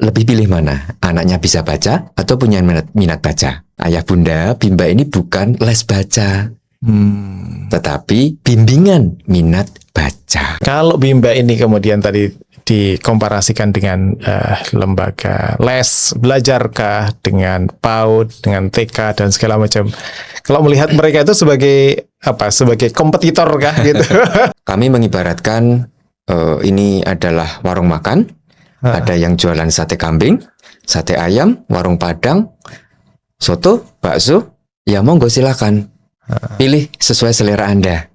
lebih pilih mana? Anaknya bisa baca atau punya minat baca? Ayah bunda, Bimba ini bukan les baca, tetapi bimbingan minat baca. Kalau Bimba ini kemudian tadi dikomparasikan dengan lembaga les, belajarkah dengan PAUD, dengan TK dan segala macam. Kalau melihat mereka itu sebagai apa? Sebagai kompetitor kah gitu? Kami mengibaratkan ini adalah warung makan. Ada yang jualan sate kambing, sate ayam, warung padang, soto, bakso, ya monggo silakan. Pilih sesuai selera Anda.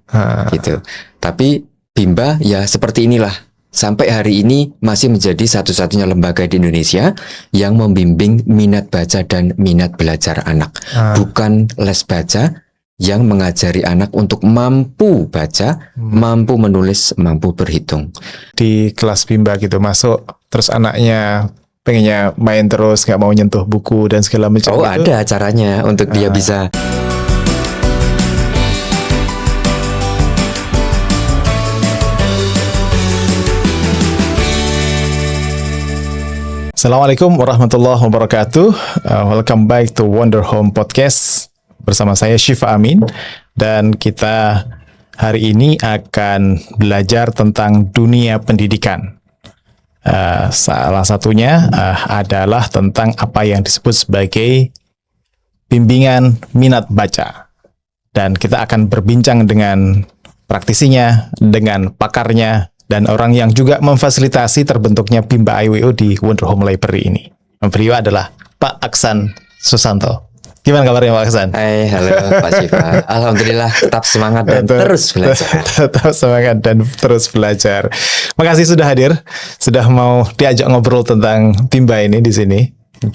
Gitu. Tapi Bimba ya seperti inilah. Sampai hari ini masih menjadi satu-satunya lembaga di Indonesia yang membimbing minat baca dan minat belajar anak. Bukan les baca yang mengajari anak untuk mampu baca, mampu menulis, mampu berhitung. Di kelas Bimba gitu masuk, terus anaknya pengennya main terus, nggak mau nyentuh buku dan segala macam. Oh gitu. Ada caranya untuk dia bisa. Assalamualaikum warahmatullahi wabarakatuh. Welcome back to Wonder Home Podcast. Bersama saya Syifa Amin, dan kita hari ini akan belajar tentang dunia pendidikan. Salah satunya adalah tentang apa yang disebut sebagai bimbingan minat baca. Dan kita akan berbincang dengan praktisinya, dengan pakarnya, dan orang yang juga memfasilitasi terbentuknya Bimba AIWO di Wonder Home Library ini. Beliau adalah Pak Aksan Susanto. Gimana kabarnya Pak Aksan? Hai, halo Pak Syifa. Alhamdulillah tetap semangat dan terus belajar. Tetap semangat dan terus belajar. Makasih sudah hadir, sudah mau diajak ngobrol tentang Bimba ini di sini.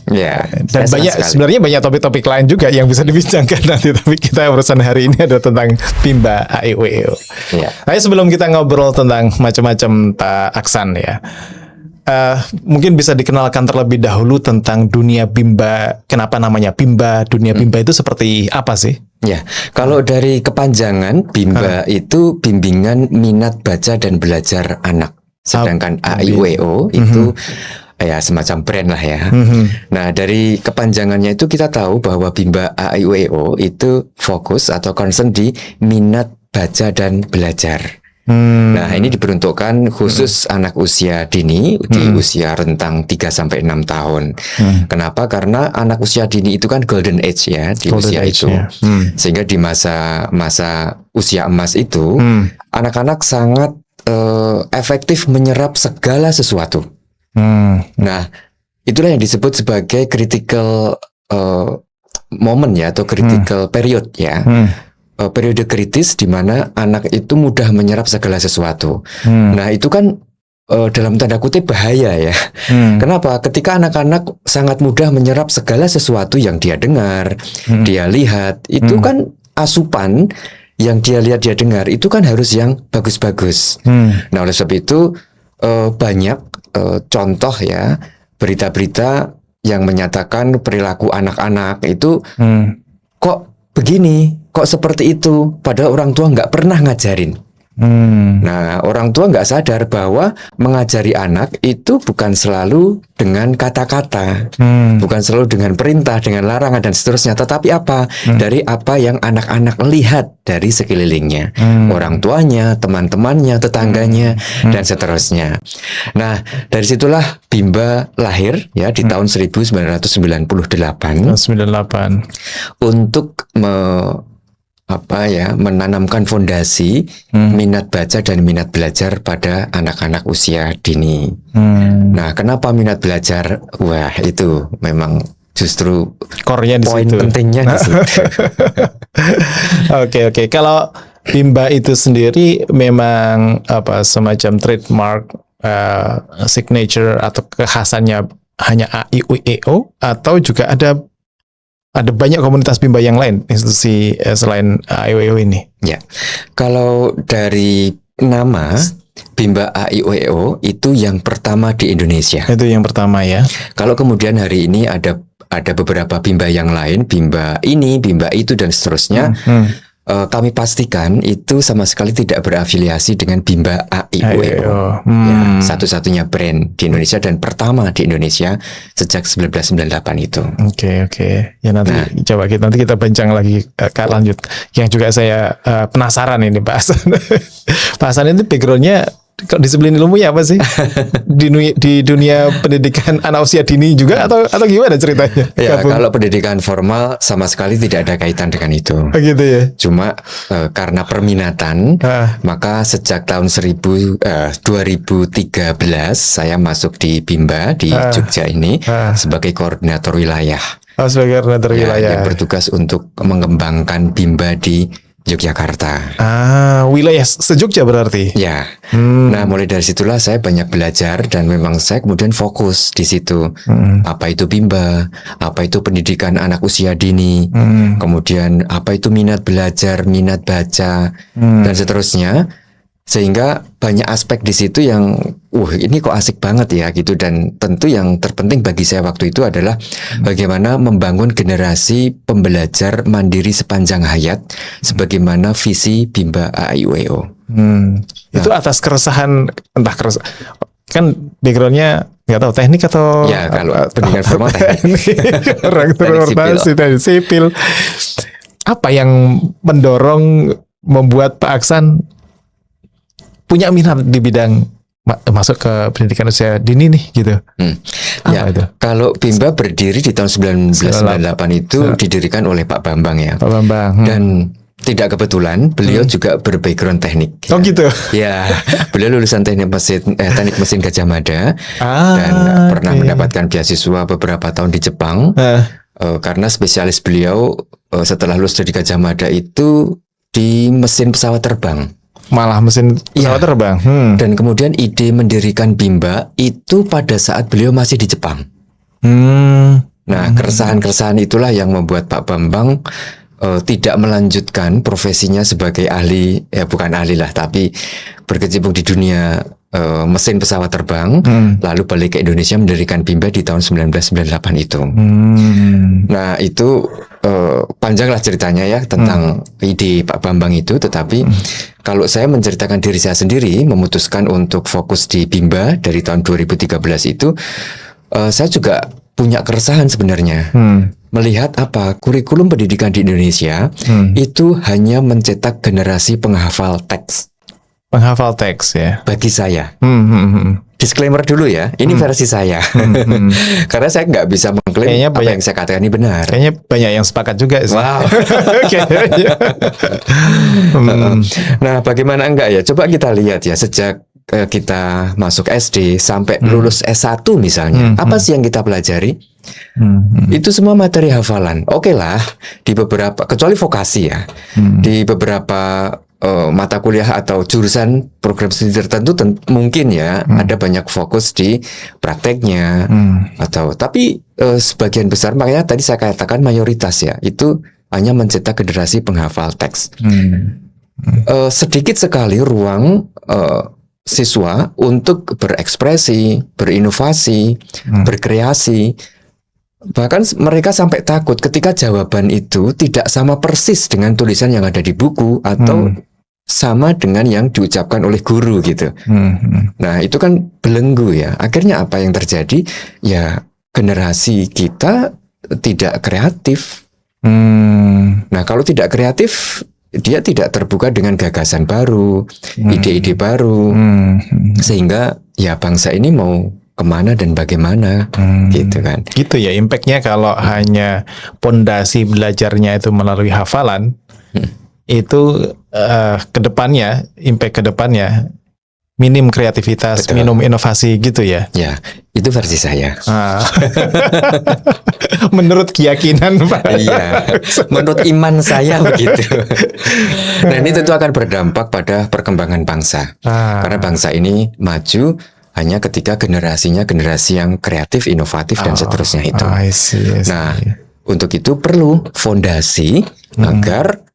Ya, dan sebenarnya banyak topik-topik lain juga yang bisa dibincangkan nanti, tapi kita urusan hari ini ada tentang Bimba AIWO. Ya. Tapi sebelum kita ngobrol tentang macam-macam Pak Aksan ya, mungkin bisa dikenalkan terlebih dahulu tentang dunia Bimba. Kenapa namanya Bimba? Dunia Bimba itu seperti apa sih? Ya, kalau dari kepanjangan Bimba itu bimbingan minat baca dan belajar anak. Sedangkan AIWO itu ya semacam brand lah ya. Nah, dari kepanjangannya itu kita tahu bahwa Bimba AIWO itu fokus atau concern di minat baca dan belajar. Nah, ini diperuntukkan khusus anak usia dini di usia rentang 3-6 tahun. Kenapa? Karena anak usia dini itu kan golden age ya di golden usia age, itu. Ya. Sehingga di masa usia emas itu anak-anak sangat efektif menyerap segala sesuatu. Nah, itulah yang disebut sebagai critical moment ya, atau critical period ya. Periode kritis di mana anak itu mudah menyerap segala sesuatu. Nah, itu kan dalam tanda kutip bahaya ya. Kenapa? Ketika anak-anak sangat mudah menyerap segala sesuatu yang dia dengar, dia lihat, itu kan asupan yang dia lihat, dia dengar, itu kan harus yang bagus-bagus. Nah, oleh sebab itu banyak contoh ya, berita-berita yang menyatakan perilaku anak-anak itu kok begini, kok seperti itu, padahal orang tua nggak pernah ngajarin. Nah, orang tua nggak sadar bahwa mengajari anak itu bukan selalu dengan kata-kata, bukan selalu dengan perintah, dengan larangan dan seterusnya, tetapi apa? Dari apa yang anak-anak lihat dari sekelilingnya, orang tuanya, teman-temannya, tetangganya, dan seterusnya. Nah, dari situlah Bimba lahir ya di tahun 1998. Untuk menanamkan fondasi minat baca dan minat belajar pada anak-anak usia dini. Nah, kenapa minat belajar? Wah, itu memang justru core-nya di poin situ. Pentingnya di situ. Oke. Kalau Bimba itu sendiri memang semacam trademark, signature atau kekhasannya hanya AIWO, atau juga ada banyak komunitas Bimba yang lain, institusi selain AIWO ini? Ya, kalau dari nama Bimba AIWO itu yang pertama di Indonesia. Itu yang pertama ya. Kalau kemudian hari ini ada beberapa Bimba yang lain, Bimba ini, Bimba itu dan seterusnya. kami pastikan itu sama sekali tidak berafiliasi dengan Bimba AIUEO. Ya, satu-satunya brand di Indonesia dan pertama di Indonesia sejak 1998 itu. Oke. Ya nanti nanti kita bincang lagi lanjut. Yang juga saya penasaran ini Pak Hasan. Pak Hasan itu backgroundnya disiplin ilmunya apa sih? di dunia pendidikan anak usia dini juga atau gimana ceritanya? Ya, kalau pendidikan formal sama sekali tidak ada kaitan dengan itu. Gitu ya. Cuma karena perminatan, maka sejak tahun 2013 saya masuk di Bimba di Jogja ini sebagai koordinator wilayah. Sebagai koordinator wilayah. Yang bertugas untuk mengembangkan Bimba di Yogyakarta. Wilayah se-Jogja berarti. Ya. Nah, mulai dari situlah saya banyak belajar dan memang saya kemudian fokus di situ. Apa itu Bimba? Apa itu pendidikan anak usia dini? Kemudian apa itu minat belajar, minat baca, dan seterusnya. Sehingga banyak aspek di situ yang ini kok asik banget ya gitu. Dan tentu yang terpenting bagi saya waktu itu adalah bagaimana membangun generasi pembelajar mandiri sepanjang hayat sebagaimana visi Bimba AIUEO. Itu atas keresahan, kan backgroundnya nggak tahu teknik atau ya, kalau pendidikan formal teknik. Orang transportasi dan sipil. Apa yang mendorong membuat Pak Aksan punya minat di bidang masuk ke pendidikan usia dini nih gitu? Ya, itu? Kalau Bimba berdiri di tahun 1998 itu didirikan oleh Pak Bambang ya. Pak Bambang. Dan tidak kebetulan beliau juga berbackground teknik. Oh ya. Gitu. Ya, beliau lulusan teknik mesin Gajah Mada dan pernah mendapatkan beasiswa beberapa tahun di Jepang. Karena spesialis beliau setelah lulus dari Gajah Mada itu di mesin pesawat terbang. Malah mesin pesawat terbang. Dan kemudian ide mendirikan Bimba itu pada saat beliau masih di Jepang. Nah, keresahan-keresahan itulah yang membuat Pak Bambang tidak melanjutkan profesinya sebagai ahli, bukan ahli lah, tapi berkecimpung di dunia mesin pesawat terbang, lalu balik ke Indonesia mendirikan Bimba di tahun 1998 itu. Nah, itu panjanglah ceritanya ya tentang ide Pak Bambang itu, tetapi kalau saya menceritakan diri saya sendiri, memutuskan untuk fokus di Bimba dari tahun 2013 itu, saya juga punya keresahan sebenarnya. Melihat apa kurikulum pendidikan di Indonesia itu hanya mencetak generasi penghafal teks. Penghafal teks ya. Bagi saya. Disclaimer dulu ya, ini versi saya. Karena saya nggak bisa mengklaim apa yang saya katakan ini benar. Kayaknya banyak yang sepakat juga sih. Wow. Nah, bagaimana enggak ya? Coba kita lihat ya, sejak kita masuk SD sampai lulus S1 misalnya, apa sih yang kita pelajari? Itu semua materi hafalan. Oke lah, di beberapa, kecuali vokasi ya, di beberapa mata kuliah atau jurusan program studi tertentu mungkin ya ada banyak fokus di prakteknya tapi sebagian besar, makanya tadi saya katakan mayoritas ya itu hanya mencetak generasi penghafal teks. Sedikit sekali ruang siswa untuk berekspresi, berinovasi, berkreasi. Bahkan mereka sampai takut ketika jawaban itu tidak sama persis dengan tulisan yang ada di buku atau sama dengan yang diucapkan oleh guru gitu. Nah, itu kan belenggu ya. Akhirnya apa yang terjadi? Ya, generasi kita tidak kreatif. Nah, kalau tidak kreatif, dia tidak terbuka dengan gagasan baru, ide-ide baru, sehingga ya bangsa ini mau kemana dan bagaimana, gitu kan? Gitu ya, impactnya kalau hanya pondasi belajarnya itu melalui hafalan, itu kedepannya, impact kedepannya minim kreativitas, minim inovasi gitu ya? Ya, itu versi saya. Menurut keyakinan Pak. Iya, menurut iman saya begitu. Nah, ini tentu akan berdampak pada perkembangan bangsa. Karena bangsa ini maju hanya ketika generasinya generasi yang kreatif, inovatif, dan seterusnya itu. I see. Nah, untuk itu perlu fondasi agar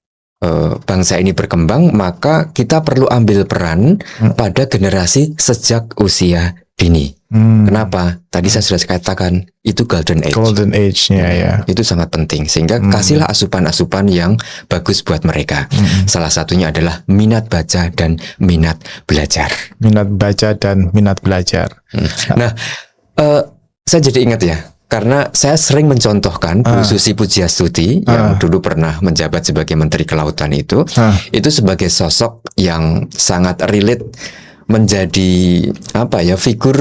bangsa ini berkembang, maka kita perlu ambil peran pada generasi sejak usia dini. Kenapa? Tadi saya sudah katakan itu golden age. Golden age-nya ya. Itu sangat penting. Sehingga kasihlah asupan-asupan yang bagus buat mereka. Salah satunya adalah minat baca dan minat belajar. Minat baca dan minat belajar. Nah, saya jadi ingat ya, karena saya sering mencontohkan Bu Susi Pujiastuti yang dulu pernah menjabat sebagai Menteri Kelautan itu sebagai sosok yang sangat relate menjadi figur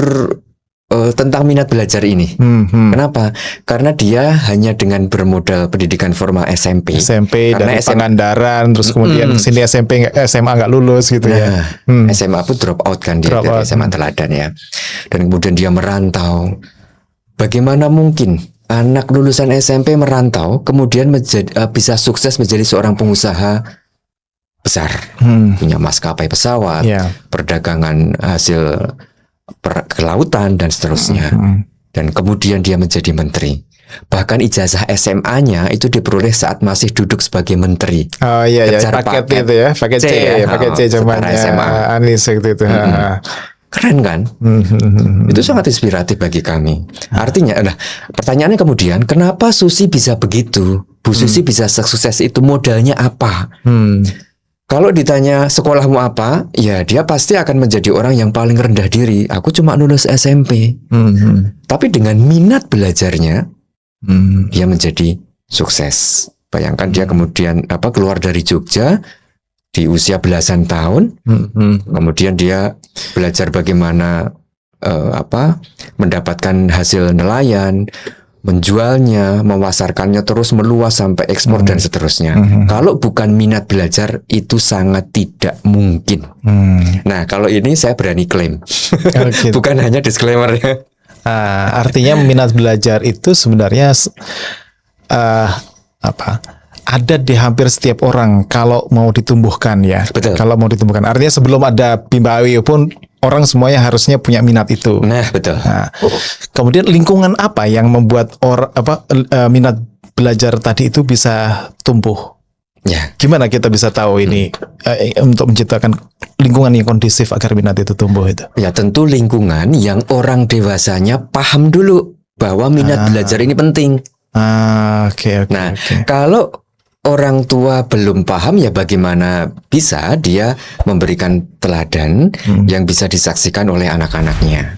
tentang minat belajar ini. Kenapa? Karena dia hanya dengan bermodal pendidikan formal SMP dari Pangandaran, terus kemudian sini SMA nggak lulus gitu ya. SMA pun drop out kan dia dari SMA Teladan ya. Dan kemudian dia merantau. Bagaimana mungkin anak lulusan SMP merantau kemudian bisa sukses menjadi seorang pengusaha besar, punya maskapai pesawat, perdagangan hasil kelautan dan seterusnya, dan kemudian dia menjadi menteri. Bahkan ijazah SMA-nya itu diperoleh saat masih duduk sebagai menteri. Oh iya ya, paket itu ya, paket C zamannya Anies gitu. Keren kan? Itu sangat inspiratif bagi kami. Artinya, pertanyaannya kemudian, kenapa Susi bisa begitu? Bu Susi bisa sukses itu, modalnya apa? Kalau ditanya sekolahmu apa, ya dia pasti akan menjadi orang yang paling rendah diri. Aku cuma lulus SMP. Tapi dengan minat belajarnya, dia menjadi sukses. Bayangkan dia kemudian keluar dari Jogja di usia belasan tahun, kemudian dia belajar bagaimana mendapatkan hasil nelayan, menjualnya, memasarkannya terus meluas sampai ekspor dan seterusnya. Kalau bukan minat belajar itu sangat tidak mungkin. Nah, kalau ini saya berani klaim, bukan hanya disclaimer ya. Artinya minat belajar itu sebenarnya ada di hampir setiap orang kalau mau ditumbuhkan ya. Betul. Kalau mau ditumbuhkan, artinya sebelum ada Bimba AIWO pun orang semuanya harusnya punya minat itu. Nah, betul. Kemudian lingkungan apa yang membuat minat belajar tadi itu bisa tumbuh? Ya. Gimana kita bisa tahu ini untuk menciptakan lingkungan yang kondusif agar minat itu tumbuh itu? Ya, tentu lingkungan yang orang dewasanya paham dulu bahwa minat belajar ini penting. Oke. Kalau orang tua belum paham, ya bagaimana bisa dia memberikan teladan yang bisa disaksikan oleh anak-anaknya.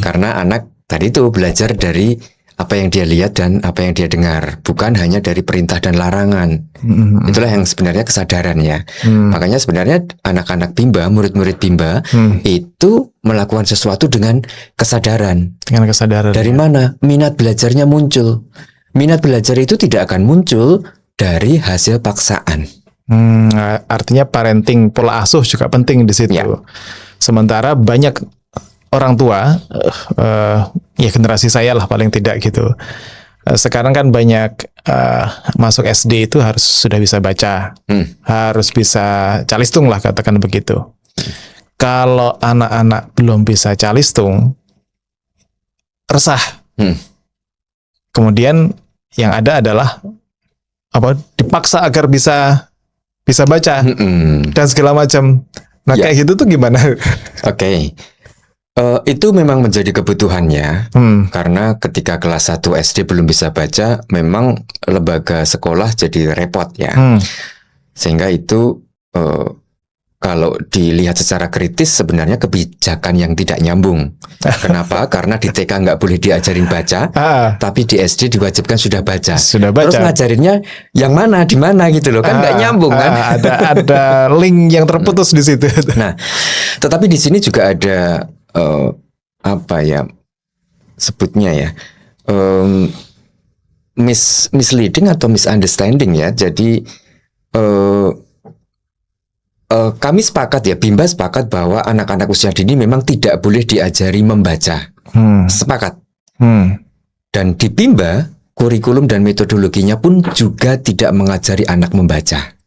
Karena anak tadi itu belajar dari apa yang dia lihat dan apa yang dia dengar, bukan hanya dari perintah dan larangan. Itulah yang sebenarnya kesadaran ya. Makanya sebenarnya anak-anak Bimba, murid-murid Bimba itu melakukan sesuatu dengan kesadaran. Dari mana minat belajarnya muncul? Minat belajar itu tidak akan muncul dari hasil paksaan. Artinya parenting, pola asuh juga penting di situ. Ya. Sementara banyak orang tua, ya generasi saya lah paling tidak gitu. Sekarang kan banyak masuk SD itu harus sudah bisa baca, harus bisa calistung lah katakan begitu. Kalau anak-anak belum bisa calistung, resah. Kemudian yang ada adalah dipaksa agar bisa baca dan segala macam. Nah kayak gitu tuh gimana? Oke. Itu memang menjadi kebutuhannya karena ketika kelas 1 SD belum bisa baca, memang lembaga sekolah jadi repot ya. Sehingga itu kalau dilihat secara kritis sebenarnya kebijakan yang tidak nyambung. Kenapa? Karena di TK nggak boleh diajarin baca, tapi di SD diwajibkan sudah baca. Terus ngajarinnya yang mana, di mana gitu loh, kan nggak nyambung kan? Ada link yang terputus di situ. Nah, tetapi di sini juga ada sebutnya ya, misleading atau misunderstanding ya. Jadi kami sepakat ya, Bimba sepakat bahwa anak-anak usia dini memang tidak boleh diajari membaca. Sepakat. Dan di Bimba, kurikulum dan metodologinya pun juga tidak mengajari anak membaca.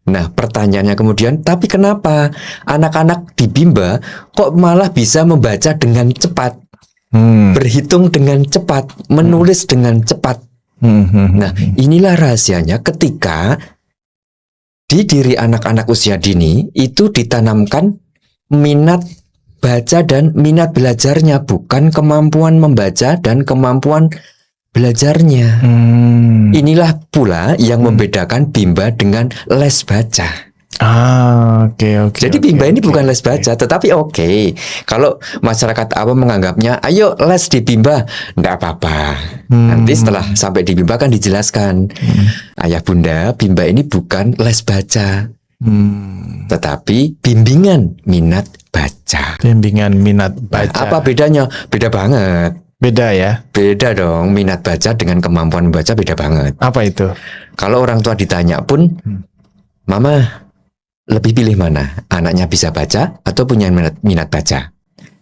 Nah, pertanyaannya kemudian, tapi kenapa anak-anak di Bimba kok malah bisa membaca dengan cepat, berhitung dengan cepat, menulis dengan cepat? Nah, inilah rahasianya ketika di diri anak-anak usia dini itu ditanamkan minat baca dan minat belajarnya, bukan kemampuan membaca dan kemampuan belajarnya. Inilah pula yang membedakan Bimba dengan les baca. Oke. Jadi Bimba ini bukan les baca, tetapi kalau masyarakat awam menganggapnya, ayo les di Bimba, enggak apa-apa. Nanti setelah sampai di Bimba kan dijelaskan, ayah bunda, Bimba ini bukan les baca, tetapi bimbingan minat baca. Bimbingan minat baca. Nah, apa bedanya? Beda banget. Beda ya? Beda dong, minat baca dengan kemampuan membaca beda banget. Apa itu? Kalau orang tua ditanya pun, Mama lebih pilih mana? Anaknya bisa baca atau punya minat baca?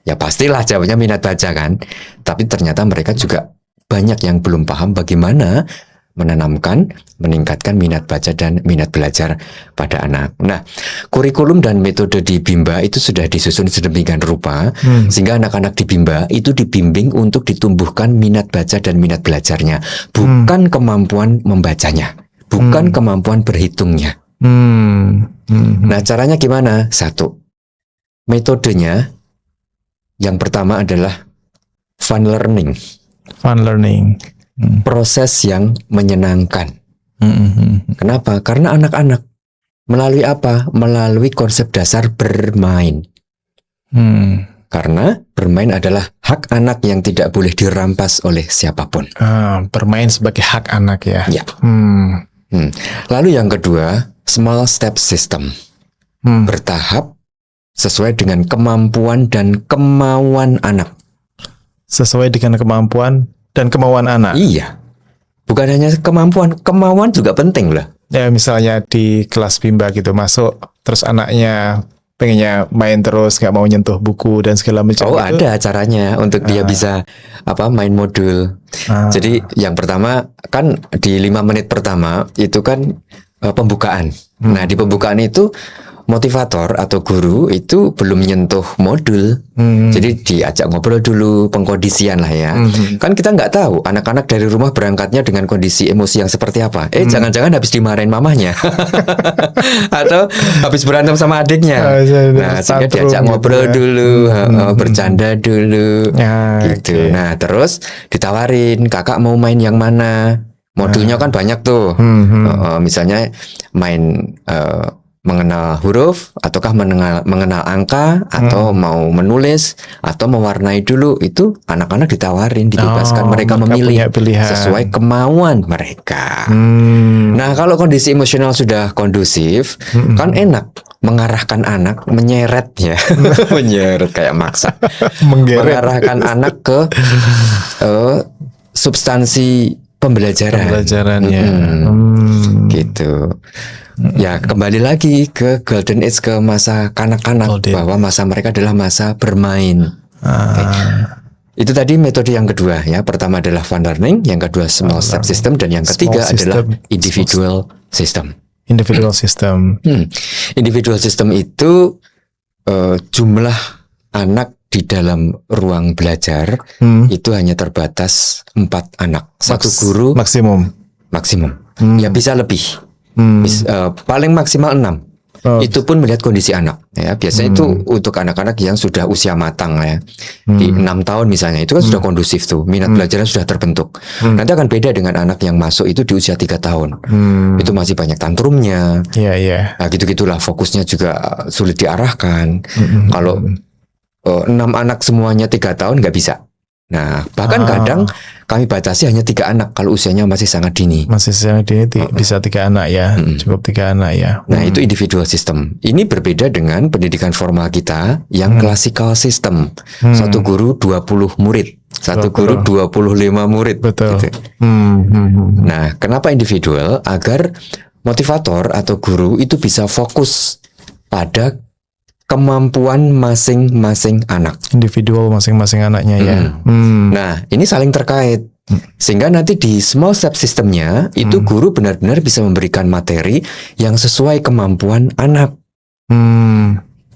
Ya pastilah jawabnya minat baca kan. Tapi ternyata mereka juga banyak yang belum paham bagaimana meningkatkan minat baca dan minat belajar pada anak. Nah, kurikulum dan metode di Bimba itu sudah disusun sedemikian rupa sehingga anak-anak di Bimba itu dibimbing untuk ditumbuhkan minat baca dan minat belajarnya, bukan kemampuan membacanya, bukan kemampuan berhitungnya. Nah, caranya gimana? Satu, metodenya yang pertama adalah fun learning. Fun learning. Proses yang menyenangkan. Kenapa? Karena anak-anak melalui apa? Melalui konsep dasar bermain. Karena bermain adalah hak anak yang tidak boleh dirampas oleh siapapun. Bermain sebagai hak anak ya. Ya. Lalu yang kedua, small step system. Bertahap sesuai dengan kemampuan dan kemauan anak. Sesuai dengan kemampuan dan kemauan anak. Iya. Bukan hanya kemauan juga penting lah. Ya misalnya di kelas Bimba gitu masuk, terus anaknya pengennya main terus, nggak mau nyentuh buku dan segala macam. Ada caranya untuk dia bisa main modul. Jadi yang pertama kan di 5 menit pertama itu kan pembukaan. Nah di pembukaan itu motivator atau guru itu belum menyentuh modul. Jadi diajak ngobrol dulu, pengkondisian lah ya. Kan kita nggak tahu anak-anak dari rumah berangkatnya dengan kondisi emosi yang seperti apa. Jangan-jangan habis dimarahin mamahnya atau habis berantem sama adiknya. Nah, sehingga diajak ngobrol dulu, bercanda dulu, gitu. Nah, terus ditawarin, kakak mau main yang mana? Modulnya kan banyak tuh. Misalnya main mengenal huruf, ataukah mengenal angka, atau mau menulis, atau mewarnai dulu. Itu anak-anak ditawarin, dibebaskan mereka memilih sesuai kemauan mereka. Nah, kalau kondisi emosional sudah kondusif, kan enak mengarahkan anak, menyeret ya, menyeret kayak maksa, mengarahkan anak ke substansi pembelajaran ya. Gitu. Ya, kembali lagi ke golden age, ke masa kanak-kanak, bahwa masa mereka adalah masa bermain. Itu tadi metode yang kedua ya. Pertama adalah fun learning, yang kedua small step system, dan yang ketiga adalah individual system. Individual system. Individual system itu jumlah anak di dalam ruang belajar itu hanya terbatas 4 anak. Satu guru maksimum. Ya bisa lebih. Paling maksimal 6. Itu pun melihat kondisi anak ya. Biasanya itu untuk anak-anak yang sudah usia matang ya. Di 6 tahun misalnya, itu kan sudah kondusif tuh, minat belajarnya sudah terbentuk. Nanti akan beda dengan anak yang masuk itu di usia 3 tahun. Itu masih banyak tantrumnya. Nah, gitu-gitulah, fokusnya juga sulit diarahkan. Kalau 6 anak semuanya 3 tahun nggak bisa. Nah, bahkan kadang kami batasi hanya 3 anak kalau usianya masih sangat dini. Masih sangat dini, bisa 3 anak ya, cukup 3 anak ya. Nah, itu individual system. Ini berbeda dengan pendidikan formal kita yang classical system. Satu guru 20 murid, satu guru 25 murid. Betul. Gitu. Nah, kenapa individual? Agar motivator atau guru itu bisa fokus pada kemampuan masing-masing anak. Individual masing-masing anaknya ya. Nah, ini saling terkait. Sehingga nanti di small step systemnya itu guru benar-benar bisa memberikan materi yang sesuai kemampuan anak.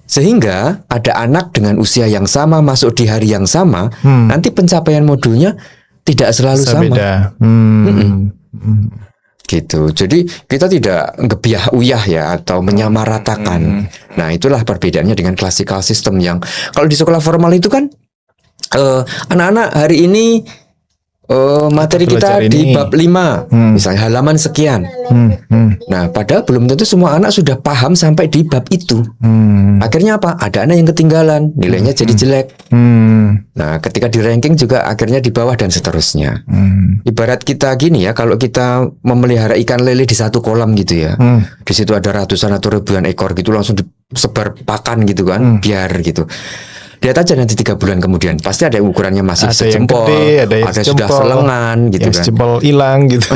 Sehingga ada anak dengan usia yang sama masuk di hari yang sama, nanti pencapaian modulnya tidak selalu sama. gitu. Jadi kita tidak ngebiah uyah ya atau menyamaratakan. Nah, itulah perbedaannya dengan classical system yang kalau di sekolah formal itu kan anak-anak hari ini materi kita di bab 5 misalnya halaman sekian. Nah, padahal belum tentu semua anak sudah paham sampai di bab itu. Akhirnya apa? Ada anak yang ketinggalan, nilainya jadi jelek. Nah, ketika di ranking juga akhirnya di bawah dan seterusnya. Ibarat kita gini ya, kalau kita memelihara ikan lele di satu kolam gitu ya. Di situ ada ratusan atau ribuan ekor gitu, langsung disebar pakan gitu kan, biar gitu. Lihat aja nanti 3 bulan kemudian pasti ada ukurannya masih Ada yang sejempol, gede, ada yang sudah sejempol, selengan gitu yang kan. sejempol hilang gitu.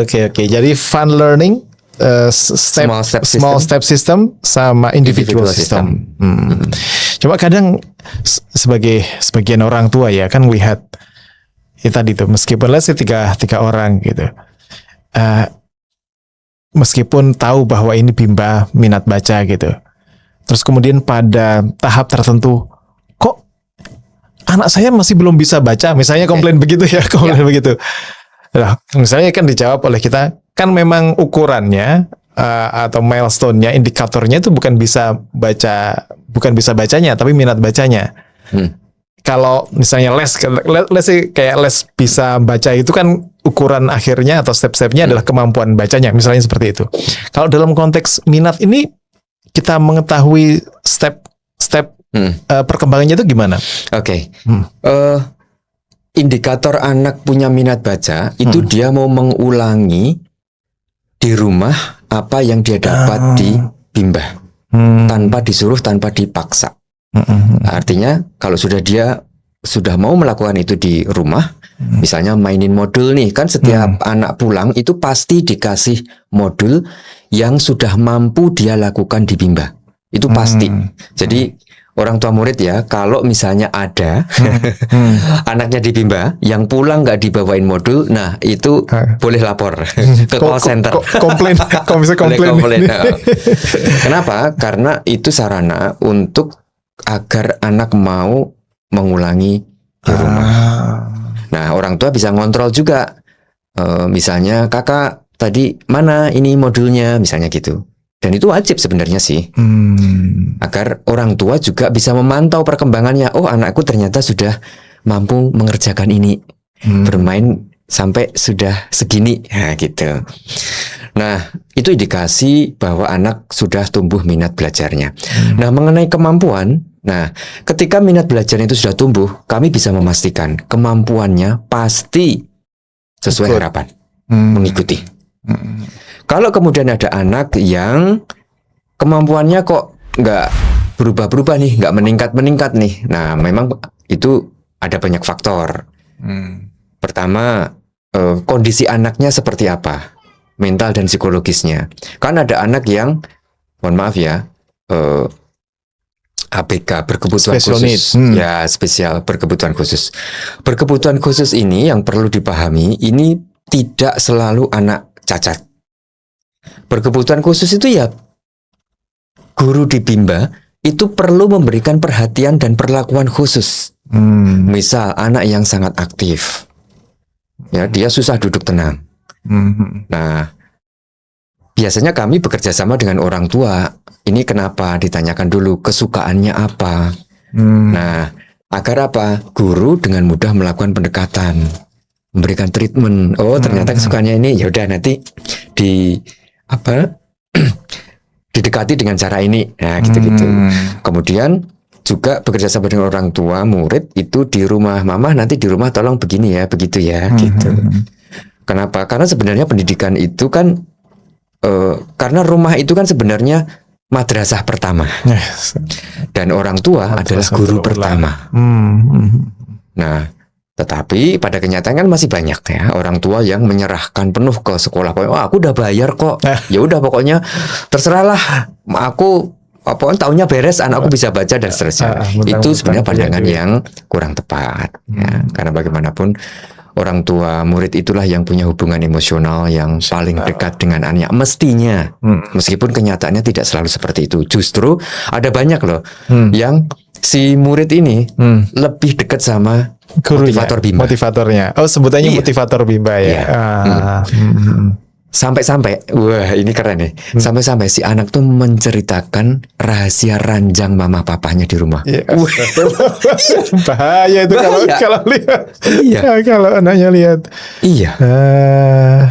Oke. Jadi fun learning, small step system sama individual system. Coba kadang sebagian orang tua ya kan lihat ya tadi tuh, meskipun let's say tiga orang gitu, meskipun tahu bahwa ini bimba minat baca gitu. Terus kemudian pada tahap tertentu, kok anak saya masih belum bisa baca, misalnya komplain begitu ya, begitu. Nah, misalnya kan dijawab oleh kita, kan memang ukurannya atau milestone-nya, indikatornya itu bukan bisa bacanya, tapi minat bacanya. Kalau misalnya les kayak les bisa baca itu kan ukuran akhirnya atau step-stepnya adalah kemampuan bacanya, misalnya seperti itu. Kalau dalam konteks minat ini, kita mengetahui step perkembangannya itu gimana? Oke. Indikator anak punya minat baca itu dia mau mengulangi di rumah apa yang dia dapat di bimba, tanpa disuruh, tanpa dipaksa. Artinya kalau dia sudah mau melakukan itu di rumah, misalnya mainin modul nih, kan setiap anak pulang itu pasti dikasih modul yang sudah mampu dia lakukan di bimba. Itu pasti. Jadi orang tua murid ya, kalau misalnya ada anaknya di bimba yang pulang nggak dibawain modul, nah itu boleh lapor ke call center. Komplain. Kenapa? Karena itu sarana untuk agar anak mau mengulangi di rumah. Nah, orang tua bisa ngontrol juga. Misalnya kakak tadi mana ini modulnya, misalnya gitu. Dan itu wajib sebenarnya sih. Agar orang tua juga bisa memantau perkembangannya. Oh, anakku ternyata sudah mampu mengerjakan ini. Bermain sampai sudah segini. Nah, gitu. Nah, itu indikasi bahwa anak sudah tumbuh minat belajarnya. Nah, mengenai kemampuan, ketika minat belajarnya itu sudah tumbuh, kami bisa memastikan kemampuannya pasti sesuai harapan, mengikuti. Kalau kemudian ada anak yang kemampuannya kok nggak berubah-berubah nih, nggak meningkat nih, nah memang itu ada banyak faktor. Pertama, kondisi anaknya seperti apa, mental dan psikologisnya. Kan ada anak yang, mohon maaf ya, ABK, berkebutuhan khusus. Ya, spesial berkebutuhan khusus. Berkebutuhan khusus ini yang perlu dipahami, ini tidak selalu anak cacat. Berkebutuhan khusus itu ya guru di bimba itu perlu memberikan perhatian dan perlakuan khusus. Misal anak yang sangat aktif, ya dia susah duduk tenang. Nah, biasanya kami bekerja sama dengan orang tua. Ini kenapa? Ditanyakan dulu kesukaannya apa. Nah, agar apa? Guru dengan mudah melakukan pendekatan, memberikan treatment. Oh, ternyata kesukaannya ini. Ya udah nanti didekati dengan cara ini. Nah, gitu-gitu. Kemudian juga bekerja sama dengan orang tua murid itu di rumah, mama nanti di rumah tolong begini ya, begitu ya, gitu. Kenapa? Karena sebenarnya pendidikan itu kan karena rumah itu kan sebenarnya madrasah pertama. Dan orang tua adalah guru pertama. Nah, tetapi pada kenyataan kan masih banyak ya orang tua yang menyerahkan penuh ke sekolah. Aku udah bayar kok. Ya udah pokoknya terserahlah. Aku tahunnya beres, anakku bisa baca dan seterusnya. Itu sebenarnya pandangan yang kurang tepat. Ya, karena bagaimanapun orang tua murid itulah yang punya hubungan emosional yang paling dekat dengan anaknya mestinya. Meskipun kenyataannya tidak selalu seperti itu. Justru ada banyak loh yang si murid ini lebih dekat sama Gurunya, motivator bimba. Motivatornya. Oh, sebutannya Iya. motivator bimba ya. Iya. Sampai-sampai, wah ini keren nih. Sampai-sampai si anak tuh menceritakan rahasia ranjang mama papanya di rumah. Iya. Bahaya itu Bahaya. kalau lihat. Iya. Kalau anaknya lihat. Iya.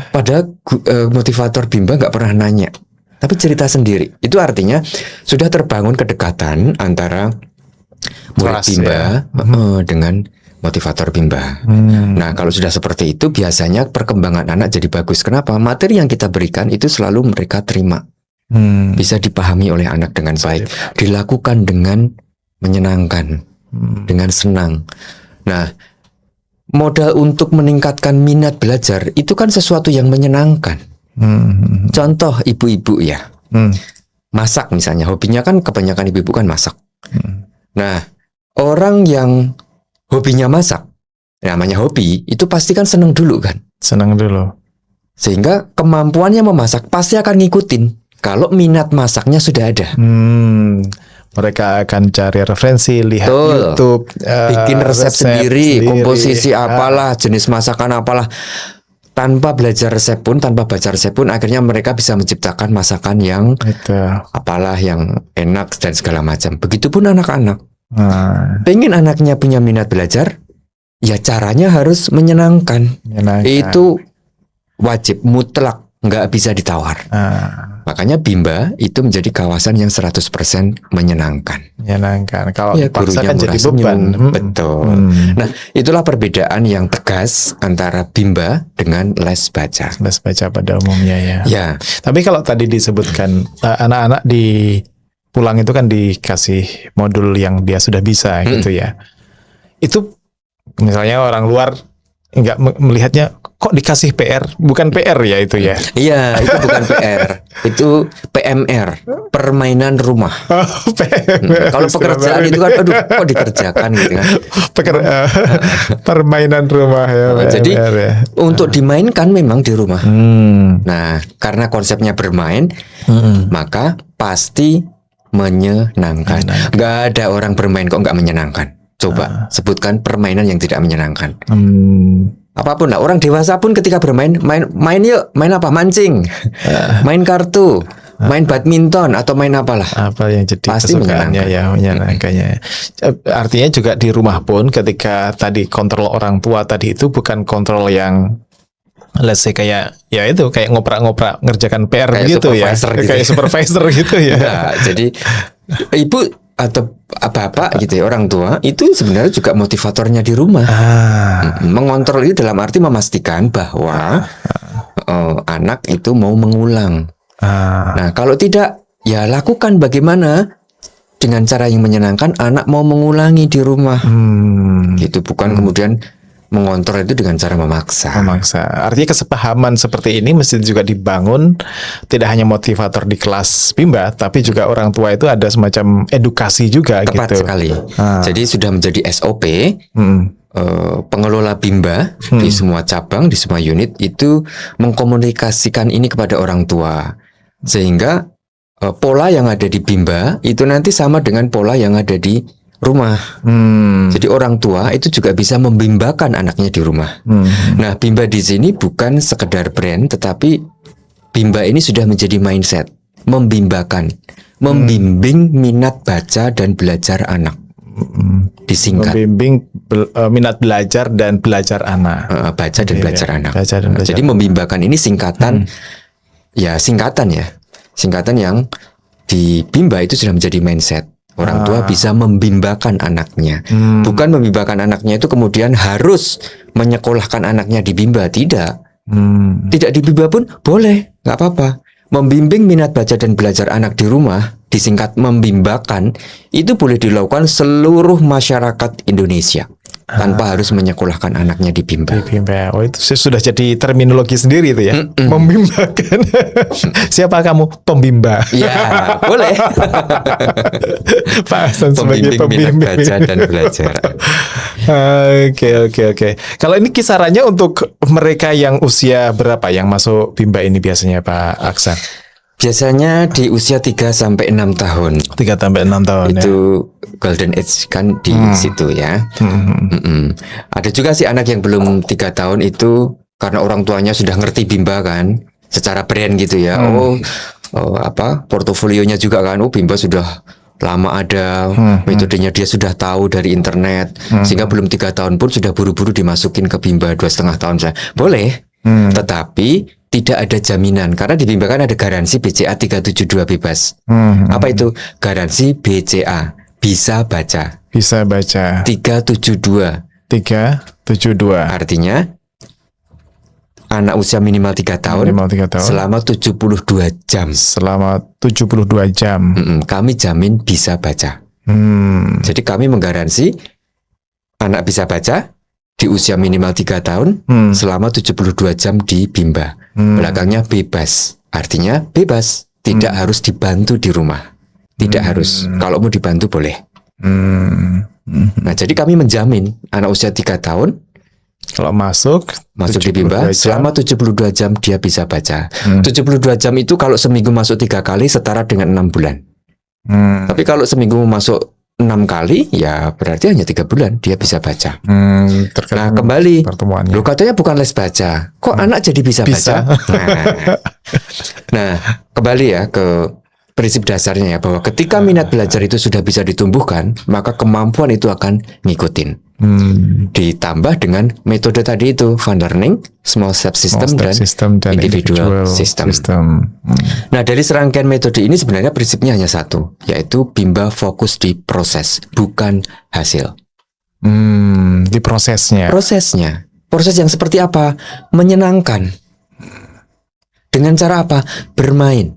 Padahal motivator bimba nggak pernah nanya, tapi cerita sendiri. Itu artinya sudah terbangun kedekatan antara murid Trust, bimba dengan motivator bimba. Nah, kalau sudah seperti itu biasanya perkembangan anak jadi bagus. Kenapa? Materi yang kita berikan itu selalu mereka terima. Bisa dipahami oleh anak dengan baik, dilakukan dengan menyenangkan, dengan senang. Nah, modal untuk meningkatkan minat belajar itu kan sesuatu yang menyenangkan. Contoh ibu-ibu ya, masak misalnya, hobinya kan kebanyakan ibu-ibu kan masak. Nah, orang yang hobinya masak, namanya hobi, itu pasti kan senang dulu kan. Senang dulu. Sehingga kemampuannya memasak pasti akan ngikutin kalau minat masaknya sudah ada. Mereka akan cari referensi, lihat Betul. YouTube, Bikin resep sendiri, komposisi apalah, jenis masakan apalah. Tanpa belajar resep pun, tanpa baca resep pun, akhirnya mereka bisa menciptakan masakan yang itu. apalah yang enak dan segala macam. Begitupun anak-anak. Pengen anaknya punya minat belajar, ya caranya harus menyenangkan. Itu wajib, mutlak, nggak bisa ditawar. Makanya bimba itu menjadi kawasan yang 100% menyenangkan. Menyenangkan. Kalau Ya, dipaksa gurunya kan jadi murah beban. senyum. Betul. Nah, itulah perbedaan yang tegas antara bimba dengan les baca. Les baca pada umumnya ya. Ya, Tapi kalau tadi disebutkan anak-anak di pulang itu kan dikasih modul yang dia sudah bisa gitu ya. Itu misalnya orang luar nggak melihatnya kok dikasih PR, bukan PR ya itu ya. iya itu bukan PR, itu PMR, permainan rumah. Kalau pekerjaan itu kan, aduh, kok dikerjakan gitu kan. Permainan rumah ya. Jadi PMR ya. untuk dimainkan memang di rumah. Nah, karena konsepnya bermain, maka pasti menyenangkan. Nggak ada orang bermain kok nggak menyenangkan. Coba sebutkan permainan yang tidak menyenangkan. Apapun lah, orang dewasa pun ketika bermain, main yuk, main apa? Mancing, main kartu, main badminton atau main apalah. Apa yang jadi Pasti kesukaannya ya, menyenangkannya. Artinya juga di rumah pun ketika tadi kontrol orang tua tadi itu bukan kontrol yang let's say kayak ya itu kayak ngoprak-ngoprak ngerjakan PR Kayak gitu ya. supervisor gitu. Kayak supervisor gitu ya. Nah, jadi ibu atau bapak gitu ya, orang tua itu sebenarnya juga motivatornya di rumah. Mengontrol itu dalam arti memastikan bahwa anak itu mau mengulang. Nah, kalau tidak, ya lakukan bagaimana dengan cara yang menyenangkan anak mau mengulangi di rumah. Gitu, bukan kemudian mengontrol itu dengan cara memaksa. Artinya kesepahaman seperti ini mesti juga dibangun, tidak hanya motivator di kelas bimba, tapi juga orang tua itu ada semacam edukasi juga. Tepat gitu. sekali. Jadi sudah menjadi SOP. Pengelola bimba di semua cabang, di semua unit itu mengkomunikasikan ini kepada orang tua, sehingga pola yang ada di bimba itu nanti sama dengan pola yang ada di rumah. Jadi orang tua itu juga bisa membimbakan anaknya di rumah. Nah, bimba di sini bukan sekedar brand, tetapi bimba ini sudah menjadi mindset, membimbakan, membimbing minat baca dan belajar anak. Disingkat. Membimbing minat belajar dan belajar anak. Baca dan belajar anak. Baca dan belajar Jadi membimbakan ini singkatan, singkatan yang di bimba itu sudah menjadi mindset. Orang tua bisa membimbakan anaknya. Bukan membimbakan anaknya itu kemudian harus menyekolahkan anaknya di bimba. Tidak. Tidak di bimba pun boleh, nggak apa-apa. Membimbing minat baca dan belajar anak di rumah, disingkat membimbakan, itu boleh dilakukan seluruh masyarakat Indonesia tanpa harus menyekolahkan anaknya di bimba. Oh, itu sudah jadi terminologi sendiri itu ya. Membimbakan. Siapa kamu? Pembimba. Ya, boleh. Pak Hasan sebagai Pembimbing minat baca dan belajar. Oke. Kalau ini kisarannya untuk mereka yang usia berapa yang masuk bimba ini biasanya Pak Aksan? Biasanya di usia 3 sampai 6 tahun. 3 sampai 6 tahun Itu golden age kan di situ ya. Ada juga sih anak yang belum 3 tahun itu karena orang tuanya sudah ngerti Bimba kan, secara brand gitu ya. Portofolionya juga kan, Bimba sudah lama ada, metodenya dia sudah tahu dari internet, sehingga belum 3 tahun pun sudah buru-buru dimasukin ke Bimba 2,5 tahun saja. Boleh, tetapi tidak ada jaminan karena di Bimba kan ada garansi BCA 372 bebas. Apa itu? Garansi BCA, bisa baca. Bisa baca. 372. 372. Artinya anak usia minimal 3 tahun, selama 72 jam. Selama 72 jam. Kami jamin bisa baca. Jadi kami menggaransi anak bisa baca di usia minimal 3 tahun selama 72 jam di Bimba. Belakangnya bebas. Artinya bebas, tidak harus dibantu di rumah. Tidak harus. Kalau mau dibantu boleh. Nah, jadi kami menjamin anak usia 3 tahun kalau masuk di Bimba selama 72 jam dia bisa baca. 72 jam itu kalau seminggu masuk 3 kali setara dengan 6 bulan. Tapi kalau seminggu masuk 6 kali, ya berarti hanya 3 bulan dia bisa baca. Nah, kembali, lo katanya bukan les baca, kok anak jadi bisa baca? Nah, kembali ya ke prinsip dasarnya ya, bahwa ketika minat belajar itu sudah bisa ditumbuhkan, maka kemampuan itu akan ngikutin. Ditambah dengan metode tadi itu, fun learning, small step system, dan individual system. Nah, dari serangkaian metode ini sebenarnya prinsipnya hanya satu, yaitu Bimba fokus di proses, bukan hasil. Di prosesnya. Proses yang seperti apa? Menyenangkan. Dengan cara apa? Bermain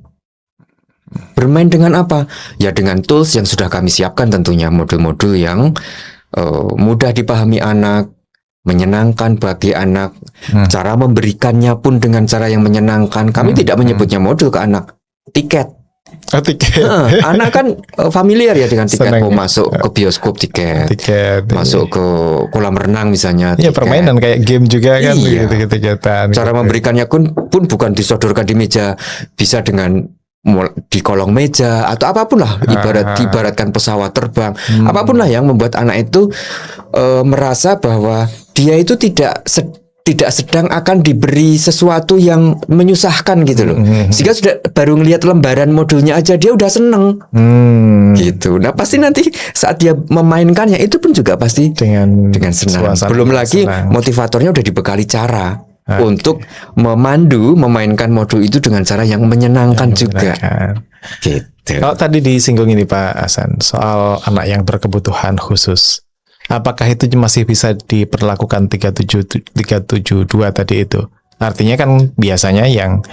dengan apa? Ya dengan tools yang sudah kami siapkan tentunya, modul-modul yang mudah dipahami anak, menyenangkan bagi anak. Cara memberikannya pun dengan cara yang menyenangkan. Kami tidak menyebutnya modul ke anak, tiket. Anak kan familiar ya dengan tiket. Mau masuk ke bioskop tiket, masuk ke kolam renang misalnya tiket. Ya permainan kayak game juga kan. Cara gitu. memberikannya pun bukan disodorkan di meja, bisa dengan di kolong meja atau apapun lah, ibaratkan pesawat terbang, apapun lah yang membuat anak itu merasa bahwa dia itu tidak sedang akan diberi sesuatu yang menyusahkan gitu loh. Sehingga sudah baru ngelihat lembaran modulnya aja dia udah seneng gitu. Nah, pasti nanti saat dia memainkannya itu pun juga pasti dengan senang. Belum lagi motivatornya udah dibekali cara untuk memainkan modul itu dengan cara yang menyenangkan juga. Gitu. Kalau tadi disinggung ini Pak Hasan soal anak yang berkebutuhan khusus, apakah itu masih bisa diperlakukan 372 tadi itu? Artinya kan biasanya yang,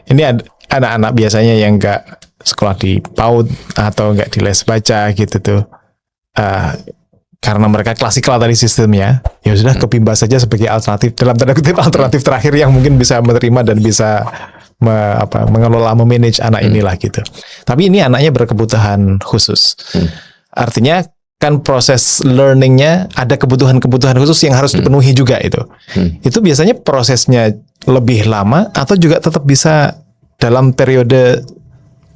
ini anak-anak biasanya yang nggak sekolah di PAUD atau nggak di les baca gitu tuh. Karena mereka klasikal tadi sistemnya, ya sudah ke Bimba saja sebagai alternatif, dalam tanda kutip alternatif terakhir yang mungkin bisa menerima dan bisa mengelola, memanage anak inilah gitu. Tapi ini anaknya berkebutuhan khusus. Artinya kan proses learningnya ada kebutuhan-kebutuhan khusus yang harus dipenuhi juga itu. Itu biasanya prosesnya lebih lama atau juga tetap bisa dalam periode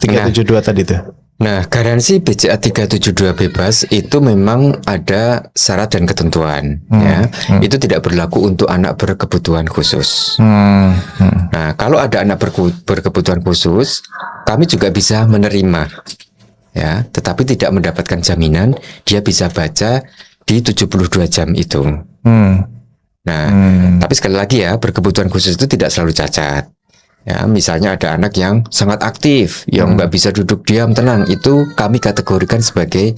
372 tadi itu? Nah, garansi BCA 372 bebas itu memang ada syarat dan ketentuan ya. Itu tidak berlaku untuk anak berkebutuhan khusus. Nah, kalau ada anak berkebutuhan khusus, kami juga bisa menerima ya, tetapi tidak mendapatkan jaminan dia bisa baca di 72 jam itu. Nah, tapi sekali lagi ya, berkebutuhan khusus itu tidak selalu cacat. Ya, misalnya ada anak yang sangat aktif, yang nggak bisa duduk diam tenang, itu kami kategorikan sebagai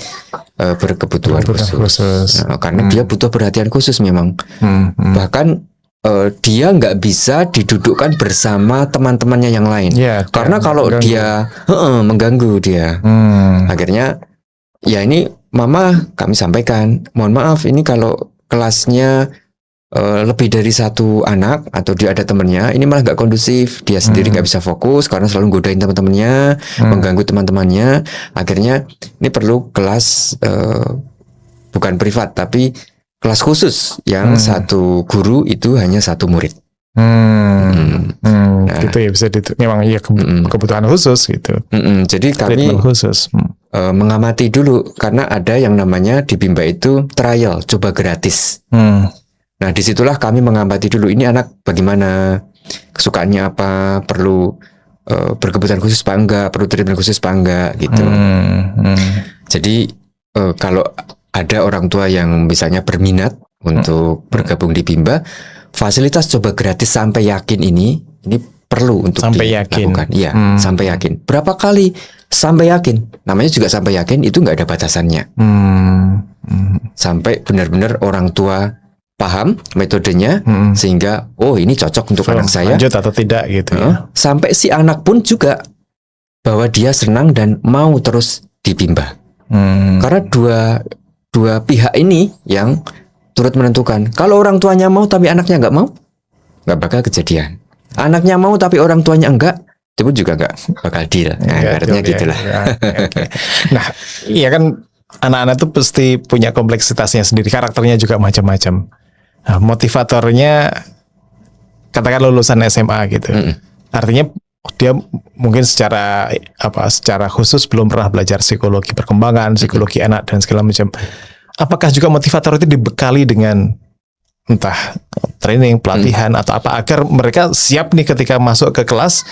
berkebutuhan khusus. Nah, karena dia butuh perhatian khusus memang. Bahkan dia nggak bisa didudukkan bersama teman-temannya yang lain. Karena kalau dia mengganggu dia, akhirnya ya ini mama kami sampaikan, mohon maaf ini kalau kelasnya lebih dari satu anak atau dia ada temannya, ini malah nggak kondusif, dia sendiri nggak bisa fokus karena selalu godain teman-temannya, mengganggu teman-temannya. Akhirnya ini perlu kelas bukan privat tapi kelas khusus yang satu guru itu hanya satu murid. Nah, gitu ya, bisa memang ya kebutuhan khusus gitu. Jadi kami Treatment khusus. mengamati dulu karena ada yang namanya di Bimba itu trial, coba gratis. Nah, disitulah kami mengamati dulu ini anak bagaimana, kesukaannya apa, perlu berkebutuhan khusus apa enggak, perlu treatment khusus apa enggak gitu. Jadi kalau ada orang tua yang misalnya berminat untuk bergabung di Bimba, fasilitas coba gratis sampai yakin ini perlu untuk sampai dilakukan. Iya, sampai yakin. Berapa kali sampai yakin? Namanya juga sampai yakin, itu nggak ada batasannya. Sampai benar-benar orang tua paham metodenya, sehingga ini cocok untuk anak saya. Lanjut atau tidak gitu ya. Sampai si anak pun juga bahwa dia senang dan mau terus di Bimba. Karena dua pihak ini yang turut menentukan. Kalau orang tuanya mau tapi anaknya nggak mau, nggak bakal kejadian. Anaknya mau tapi orang tuanya enggak, itu pun juga nggak bakal deal. Nah, artinya gitulah. Okay. Nah, iya kan anak-anak tuh pasti punya kompleksitasnya sendiri, karakternya juga macam-macam. Nah, motivatornya katakan lulusan SMA gitu. Artinya dia mungkin secara khusus belum pernah belajar psikologi perkembangan, psikologi anak dan segala macam. Apakah juga motivator itu dibekali dengan entah training, pelatihan atau apa agar mereka siap nih ketika masuk ke kelas,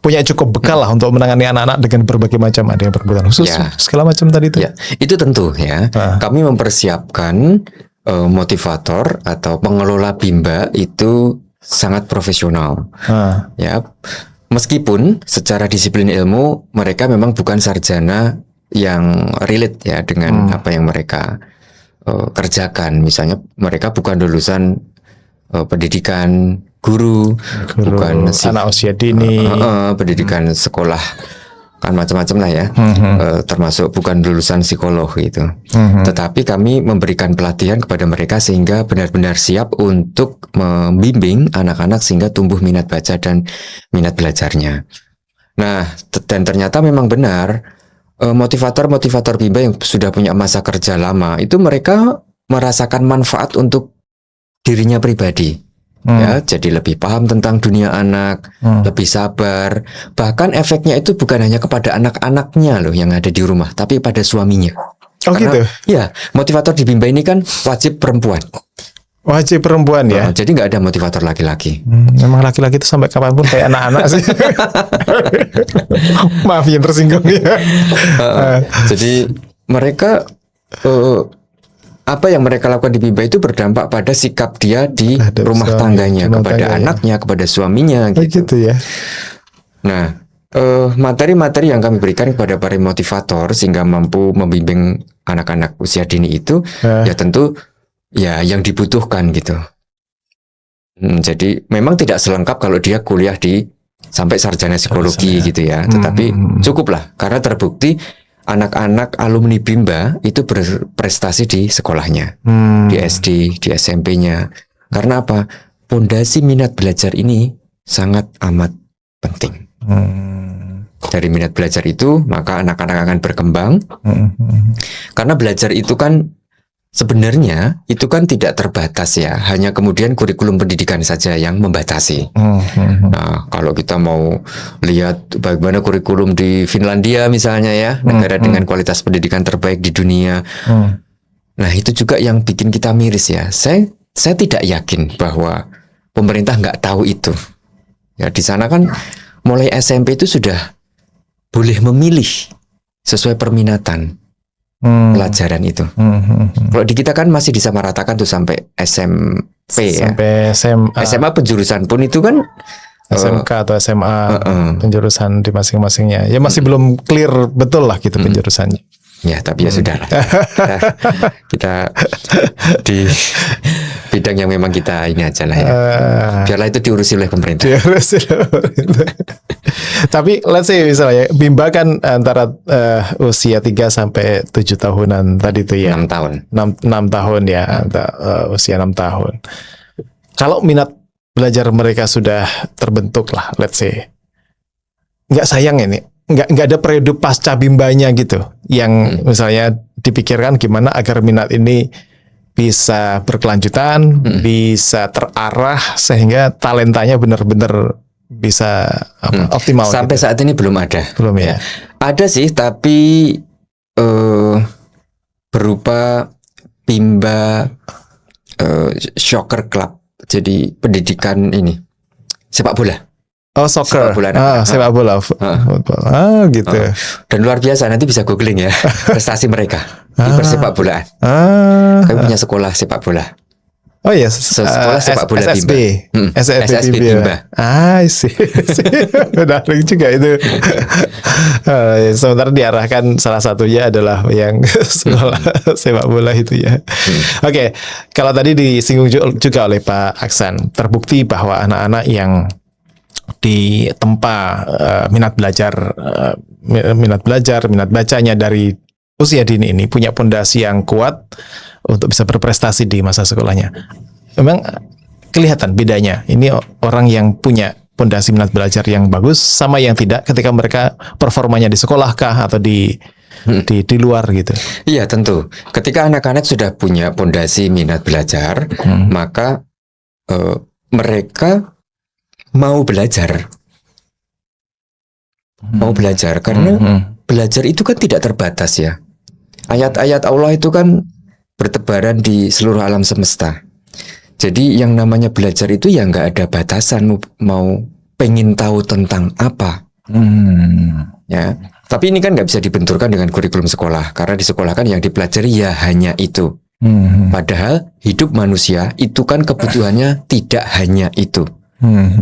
punya cukup bekal lah untuk menangani anak-anak dengan berbagai macam, ada yang berkebutuhan khusus segala macam tadi itu. Ya, itu tentu ya. Kami mempersiapkan motivator atau pengelola Bimba itu sangat profesional. Ya, meskipun secara disiplin ilmu mereka memang bukan sarjana yang relate ya dengan apa yang mereka kerjakan. Misalnya mereka bukan lulusan pendidikan guru, bukan anak usia dini, pendidikan sekolah, kan macam-macam lah ya, termasuk bukan lulusan psikolog gitu. Tetapi kami memberikan pelatihan kepada mereka sehingga benar-benar siap untuk membimbing anak-anak sehingga tumbuh minat baca dan minat belajarnya. Nah, dan ternyata memang benar, motivator-motivator Bimba yang sudah punya masa kerja lama itu mereka merasakan manfaat untuk dirinya pribadi. Ya, jadi lebih paham tentang dunia anak, lebih sabar. Bahkan efeknya itu bukan hanya kepada anak-anaknya loh yang ada di rumah, tapi pada suaminya. Karena, gitu? Ya, motivator di Bimba ini kan wajib perempuan. Wajib perempuan ya? Jadi nggak ada motivator laki-laki. Memang laki-laki itu sampai kapanpun kayak anak-anak sih. Maaf yang tersinggung ya. Jadi mereka apa yang mereka lakukan di Bimba itu berdampak pada sikap dia di rumah tangganya, kepada anaknya, kepada suaminya gitu. Gitu ya. Nah, materi-materi yang kami berikan kepada para motivator sehingga mampu membimbing anak-anak usia dini itu ya tentu ya yang dibutuhkan gitu. Jadi memang tidak selengkap kalau dia kuliah di sampai sarjana psikologi gitu ya. Tetapi cukuplah karena terbukti anak-anak alumni Bimba itu berprestasi di sekolahnya, di SD, di SMP-nya. Karena apa? Pondasi minat belajar ini sangat amat penting. Dari minat belajar itu, maka anak-anak akan berkembang. Karena belajar itu kan sebenarnya itu kan tidak terbatas ya, hanya kemudian kurikulum pendidikan saja yang membatasi. Nah, kalau kita mau lihat bagaimana kurikulum di Finlandia misalnya ya, negara dengan kualitas pendidikan terbaik di dunia. Nah, itu juga yang bikin kita miris ya. Saya tidak yakin bahwa pemerintah nggak tahu itu. Ya, di sana kan mulai SMP itu sudah boleh memilih sesuai perminatan. Pelajaran itu. Kalau di kita kan masih disamaratakan tuh sampai SMP ya. Sampai SMA. SMA penjurusan pun itu kan SMK atau SMA penjurusan di masing-masingnya. Ya masih belum clear betul lah gitu penjurusannya. Ya, tapi ya sudah lah. Kita di bidang yang memang kita ini aja lah ya. Biarlah itu diurusi oleh pemerintah. Tapi let's say misalnya Bimba kan antara usia 3 sampai 7 tahunan tadi itu ya. 6 tahun. 6 tahun ya, usia 6 tahun. Kalau minat belajar mereka sudah terbentuk lah, let's say. Nggak sayang ini. Nggak ada periode pasca Bimbanya gitu yang misalnya dipikirkan gimana agar minat ini bisa berkelanjutan, bisa terarah sehingga talentanya benar-benar bisa optimal. Sampai gitu. saat ini belum ada. Belum ya. Ada sih, tapi berupa Bimba Soccer Club. Jadi pendidikan ini sepak bola. Oh, soccer. Sepak bola. Sepak bola. Football. Gitu. Dan luar biasa, nanti bisa googling ya prestasi mereka di persepak bolaan. Kami punya sekolah sepak bola. Oh iya, sekolah sepak bola SSB. Bimba. SSB Bimba. Sih. Menarik juga itu. Sementara diarahkan salah satunya adalah yang sekolah sepak bola itu ya. Oke, kalau tadi disinggung juga oleh Pak Aksan, terbukti bahwa anak-anak yang ditempa minat bacanya dari usia dini ini punya pondasi yang kuat untuk bisa berprestasi di masa sekolahnya. Memang kelihatan bedanya. Ini orang yang punya pondasi minat belajar yang bagus sama yang tidak ketika mereka performanya di sekolah kah atau di luar gitu. Iya, tentu. Ketika anak-anak sudah punya pondasi minat belajar, maka mereka mau belajar karena belajar itu kan tidak terbatas ya. Ayat-ayat Allah itu kan bertebaran di seluruh alam semesta. Jadi yang namanya belajar itu ya nggak ada batasan, mau pengen tahu tentang apa. Ya, tapi ini kan nggak bisa dibenturkan dengan kurikulum sekolah, karena di sekolah kan yang dipelajari ya hanya itu. Padahal hidup manusia itu kan kebutuhannya tidak hanya itu.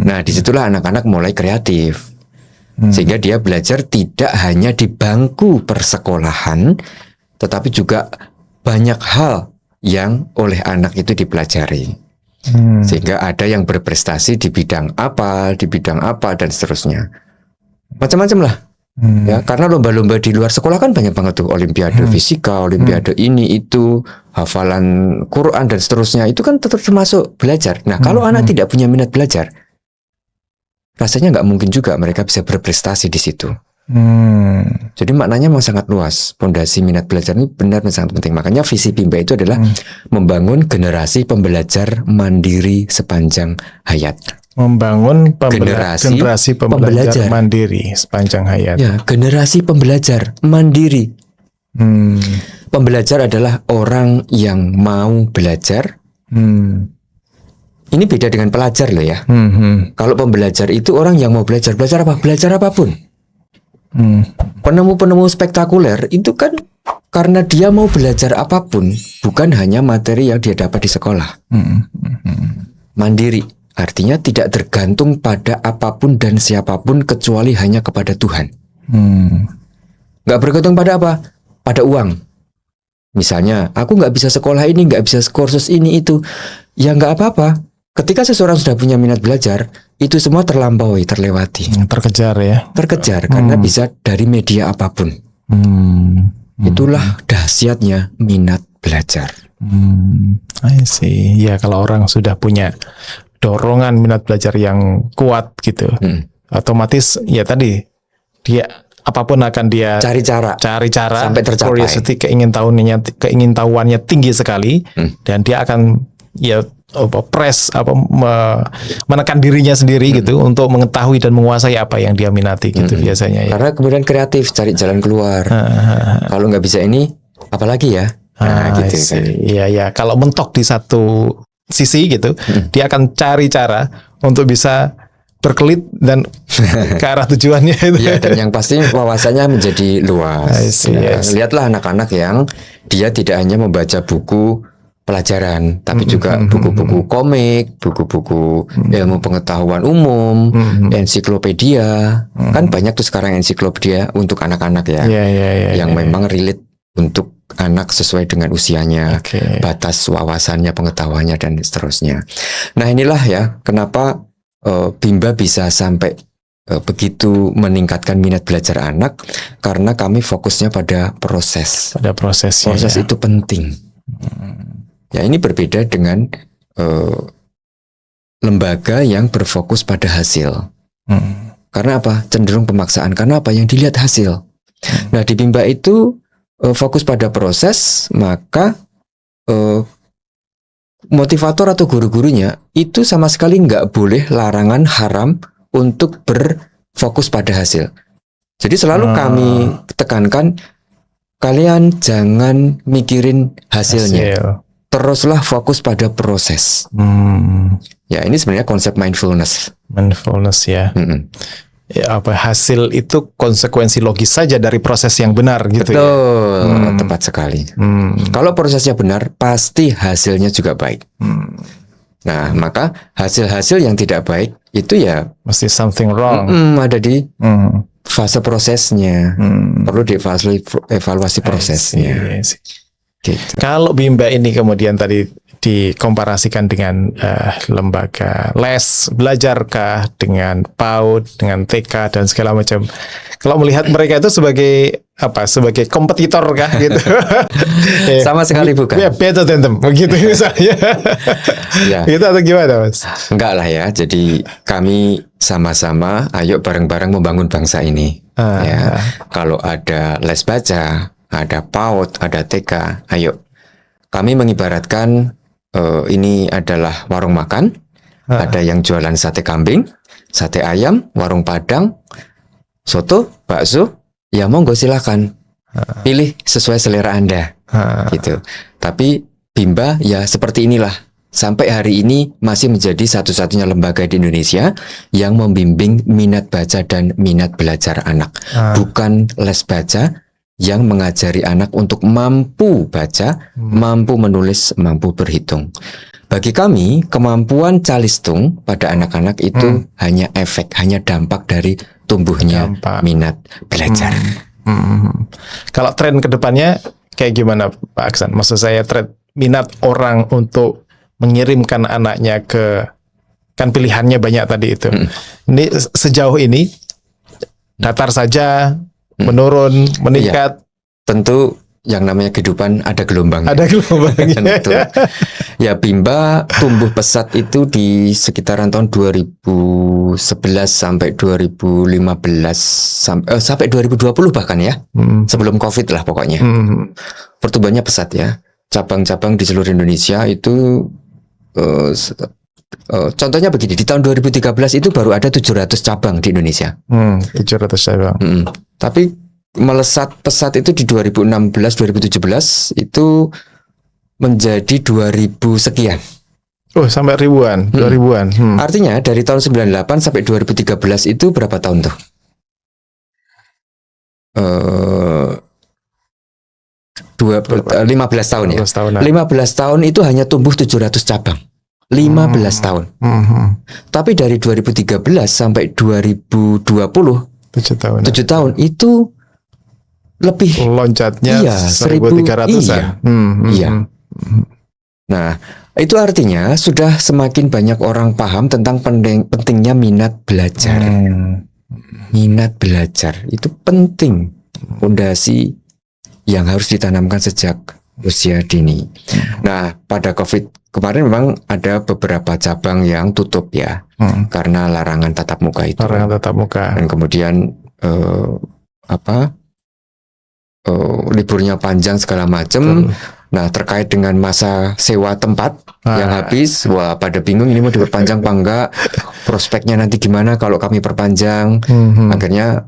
Nah, disitulah anak-anak mulai kreatif, sehingga dia belajar tidak hanya di bangku persekolahan, tetapi juga banyak hal yang oleh anak itu dipelajari, sehingga ada yang berprestasi di bidang apa, dan seterusnya, macam-macam lah. Ya, karena lomba-lomba di luar sekolah kan banyak banget tuh, olimpiade fisika, olimpiade ini itu, hafalan Quran dan seterusnya, itu kan tetap termasuk belajar. Nah, kalau anak tidak punya minat belajar, rasanya nggak mungkin juga mereka bisa berprestasi di situ. Jadi maknanya memang sangat luas. Pondasi minat belajar ini benar sangat penting. Makanya visi Bimba itu adalah membangun generasi pembelajar mandiri sepanjang hayat. Membangun generasi pembelajar mandiri sepanjang hayat. Ya, generasi pembelajar mandiri. Pembelajar adalah orang yang mau belajar. Ini beda dengan pelajar loh ya. Kalau pembelajar itu orang yang mau belajar apa? Belajar apapun. Penemu-penemu spektakuler itu kan karena dia mau belajar apapun, bukan hanya materi yang dia dapat di sekolah. Mandiri artinya tidak tergantung pada apapun dan siapapun kecuali hanya kepada Tuhan. Nggak bergantung pada apa? Pada uang. Misalnya, aku nggak bisa sekolah ini, nggak bisa kursus ini itu, ya nggak apa-apa. Ketika seseorang sudah punya minat belajar, itu semua terlewati. Terkejar karena bisa dari media apapun. Itulah dahsyatnya minat belajar. I see. Ya, kalau orang sudah punya dorongan minat belajar yang kuat gitu, otomatis ya tadi dia apapun akan dia cari cara sampai tercapai. Curiosity, keingintahuannya tinggi sekali, dan dia akan menekan dirinya sendiri gitu untuk mengetahui dan menguasai apa yang dia minati gitu biasanya ya. Karena kemudian kreatif, cari jalan keluar. Kalau nggak bisa ini, apalagi ya? Gitu kan. Iya. Kalau mentok di satu sisi gitu, dia akan cari cara untuk bisa berkelit dan ke arah tujuannya itu. Ya, dan yang pasti wawasannya menjadi luas. Lihatlah anak-anak yang dia tidak hanya membaca buku pelajaran, tapi juga buku-buku komik, buku-buku ilmu pengetahuan umum, ensiklopedia. Kan banyak tuh sekarang ensiklopedia untuk anak-anak ya, yang memang relate untuk anak sesuai dengan usianya, batas wawasannya, pengetahuannya, dan seterusnya. Nah, inilah ya kenapa Bimba bisa sampai begitu meningkatkan minat belajar anak, karena kami fokusnya pada proses. Proses itu penting. Ya, ini berbeda dengan lembaga yang berfokus pada hasil. Karena apa? Cenderung pemaksaan. Karena apa? Yang dilihat hasil. Nah, di Bimba itu fokus pada proses, maka motivator atau guru-gurunya itu sama sekali nggak boleh larangan haram untuk berfokus pada hasil. Jadi selalu kami tekankan, kalian jangan mikirin hasilnya. Teruslah fokus pada proses. Ya, ini sebenarnya konsep mindfulness. Mindfulness ya. Ya, hasil itu konsekuensi logis saja dari proses yang benar gitu. Betul, tepat sekali. Kalau prosesnya benar, pasti hasilnya juga baik. Nah, maka hasil-hasil yang tidak baik itu ya mesti something wrong. Ada di fase prosesnya. Perlu dievaluasi prosesnya. Gitu. Kalau Bimba ini kemudian tadi dikomparasikan dengan lembaga les, belajarkah dengan PAUD, dengan TK dan segala macam. Kalau melihat mereka itu sebagai sebagai kompetitor kah gitu? Sama sekali bukan. Ya, better than them, begitu misalnya. Ya. Gitu atau gimana, Mas? Enggak lah ya. Jadi kami sama-sama ayo bareng-bareng membangun bangsa ini. Ya. Kalau ada les baca, ada PAUD, ada TK, ayo. Kami mengibaratkan ini adalah warung makan, ada yang jualan sate kambing, sate ayam, warung padang, soto, bakso, ya monggo silakan. Pilih sesuai selera Anda. Gitu. Tapi Bimba ya seperti inilah. Sampai hari ini masih menjadi satu-satunya lembaga di Indonesia yang membimbing minat baca dan minat belajar anak. Bukan les baca, yang mengajari anak untuk mampu baca, mampu menulis, mampu berhitung. Bagi kami, kemampuan calistung pada anak-anak itu hanya efek, hanya dampak dari tumbuhnya minat belajar. Kalau tren kedepannya kayak gimana, Pak Aksan? Maksud saya tren minat orang untuk mengirimkan anaknya kan pilihannya banyak tadi itu. Ini sejauh ini datar saja, menurun, meningkat. Ya, tentu yang namanya kehidupan ada gelombang. Ada gelombangnya. Ya, Bimba tumbuh pesat itu di sekitaran tahun 2011 sampai 2015 sampai 2020 bahkan ya. Sebelum Covid lah pokoknya. Pertumbuhannya pesat ya. Cabang-cabang di seluruh Indonesia itu contohnya begini, di tahun 2013 itu baru ada 700 cabang di Indonesia. 700 cabang. Tapi melesat pesat itu di 2016-2017 itu menjadi 2000 sekian. Oh, sampai ribuan, 2000-an. Artinya dari tahun 98 sampai 2013 itu berapa tahun tuh? 15 tahun ya. 15 tahun itu hanya tumbuh 700 cabang. 15 tahun. Tapi dari 2013 sampai 2020 7 tahun itu lebih loncatnya 1.300-an. Iya. Nah, itu artinya sudah semakin banyak orang paham tentang pentingnya minat belajar. Minat belajar itu penting. Fondasi yang harus ditanamkan sejak usia dini. Nah, pada COVID kemarin memang ada beberapa cabang yang tutup ya, karena larangan tatap muka itu. Larangan tatap muka. Dan kemudian liburnya panjang segala macam. Nah, terkait dengan masa sewa tempat yang habis, wah pada bingung ini mau diperpanjang apa enggak, prospeknya nanti gimana kalau kami perpanjang. Akhirnya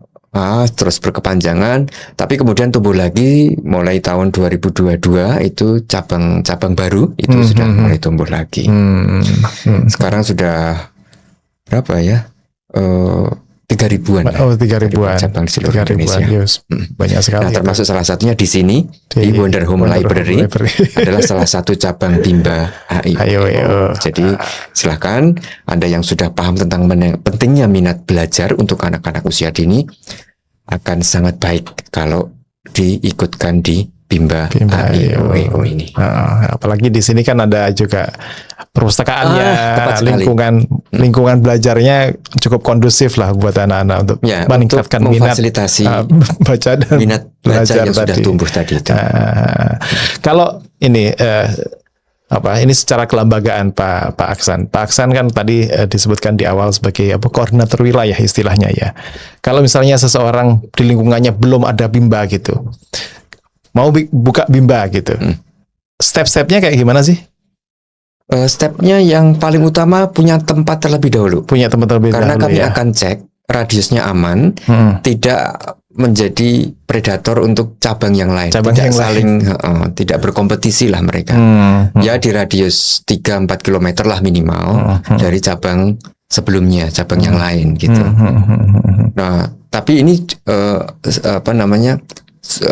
terus berkepanjangan, tapi kemudian tumbuh lagi mulai tahun 2022 itu cabang-cabang baru itu sudah mulai tumbuh lagi. Sekarang sudah berapa ya? 3.000-an. Oh, 3.000-an cabang di seluruh Indonesia. Banyak sekali. Nah, termasuk salah satunya di sini di Wonder Home Library adalah salah satu cabang Bimba AIWO. Jadi silahkan Anda yang sudah paham tentang pentingnya minat belajar untuk anak-anak usia dini, akan sangat baik kalau diikutkan di Bimba AIWO ini. Apalagi di sini kan ada juga perpustakaannya, lingkungan belajarnya cukup kondusif lah buat anak-anak untuk meningkatkan minat baca dan minat belajar yang sudah tumbuh tadi itu. Kalau ini ini secara kelembagaan Pak Aksan. Pak Aksan kan tadi disebutkan di awal sebagai koordinator wilayah istilahnya ya. Kalau misalnya seseorang di lingkungannya belum ada Bimba gitu, mau buka Bimba gitu, step-stepnya kayak gimana sih? Stepnya yang paling utama punya tempat terlebih dahulu. Punya tempat terlebih Karena dahulu kami ya. akan cek radiusnya aman, tidak menjadi predator untuk cabang yang lain. Cabang tidak yang saling tidak berkompetisi lah mereka. Ya di radius 3-4 km lah minimal dari cabang sebelumnya, cabang yang lain gitu. Nah, tapi ini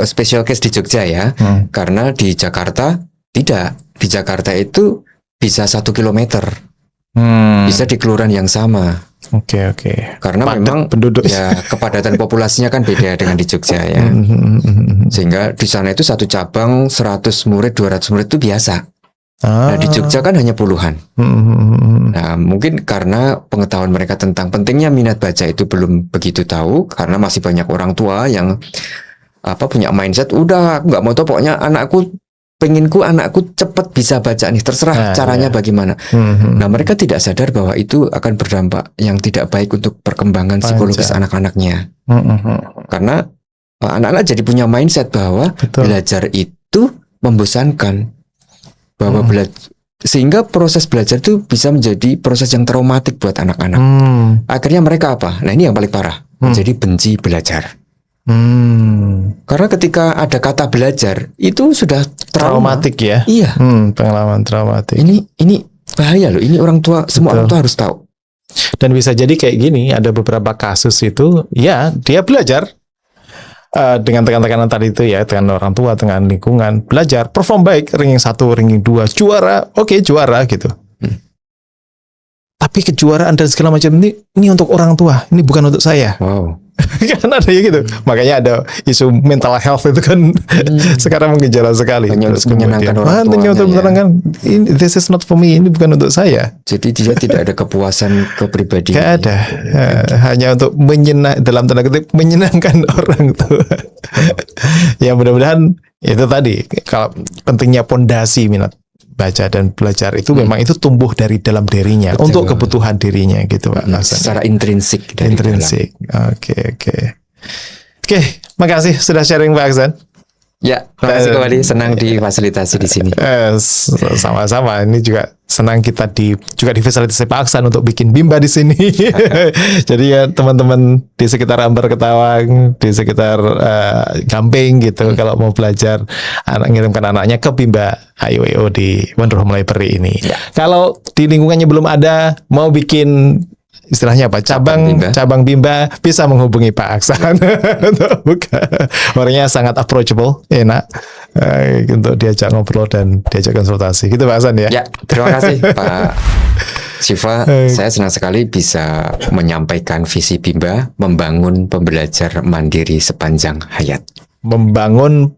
special case di Jogja ya. Karena di Jakarta tidak. Di Jakarta itu bisa 1 kilometer. Bisa di kelurahan yang sama. Oke. Karena Padat memang penduduk. ya kepadatan populasinya kan beda dengan di Jogja ya. Sehingga di sana itu satu cabang 100 murid, 200 murid itu biasa. Nah di Jogja kan hanya puluhan. Nah mungkin karena pengetahuan mereka tentang pentingnya minat baca itu belum begitu tahu, karena masih banyak orang tua yang punya mindset udah aku nggak mau tahu, pokoknya anakku cepat bisa baca nih, terserah caranya bagaimana. Nah mereka tidak sadar bahwa itu akan berdampak yang tidak baik untuk perkembangan psikologis anak-anaknya. Karena anak-anak jadi punya mindset bahwa belajar itu membosankan, bahwa sehingga proses belajar itu bisa menjadi proses yang traumatik buat anak-anak. Akhirnya mereka apa? Nah ini yang paling parah, menjadi benci belajar. Karena ketika ada kata belajar itu sudah traumatik ya. Iya. Pengalaman traumatik. Ini bahaya loh. Ini orang tua, semua orang tua harus tahu. Dan bisa jadi kayak gini, ada beberapa kasus itu ya dia belajar dengan tekanan tadi itu ya, dengan orang tua, dengan lingkungan, belajar, perform baik, ranking 1, ranking 2, juara, oke, juara gitu. Tapi kejuaraan dan segala macam ini untuk orang tua, ini bukan untuk saya. Wow. Kan ada ya gitu. Makanya ada isu mental health itu kan sekarang menggejala sekali. Hanya untuk menyenangkan orang tuanya. Untuk menyenangkan, this is not for me, ini bukan untuk saya. Jadi dia tidak ada kepuasan kepribadian. Gak ada. Hanya untuk dalam tanda kutip menyenangkan orang tua. Ya mudah-mudahan itu tadi, kalau pentingnya pondasi minat baca dan belajar itu memang itu tumbuh dari dalam dirinya. Betul. Untuk kebutuhan dirinya gitu Pak. Secara intrinsik. Oke, makasih sudah sharing Pak Aksan. Ya, terima kasih kembali, senang difasilitasi di sini. Sama-sama, ini juga senang kita juga difasilitasi Pak Aksan untuk bikin Bimba di sini. Jadi ya teman-teman di sekitar Ambar Ketawang, di sekitar Gamping gitu, kalau mau belajar, ngirimkan anaknya ke Bimba IUEO di Wonder Home Library ini. Ya. Kalau di lingkungannya belum ada, mau bikin istilahnya apa, cabang Bimba, bisa menghubungi Pak Aksan untuk buka. Orangnya sangat approachable, enak untuk diajak ngobrol dan diajak konsultasi gitu Pak Aksan ya. Ya, terima kasih Pak Syifa. Saya senang sekali bisa menyampaikan visi Bimba, membangun pembelajar mandiri sepanjang hayat. Membangun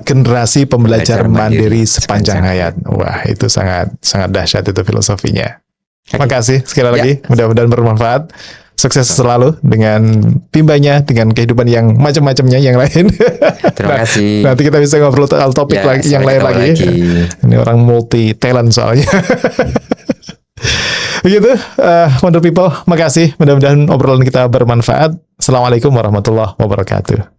generasi pembelajar mandiri sepanjang hayat. Wah, itu sangat dahsyat itu filosofinya. Terima kasih sekali lagi, mudah-mudahan bermanfaat. Sukses selalu dengan Bimbanya, dengan kehidupan yang macam-macamnya yang lain. Terima kasih. Nanti kita bisa ngobrol soal topik lagi yang lain lagi. Ini orang multi talent soalnya. Begitu, Wonder People, makasih. Mudah-mudahan obrolan kita bermanfaat. Assalamualaikum warahmatullahi wabarakatuh.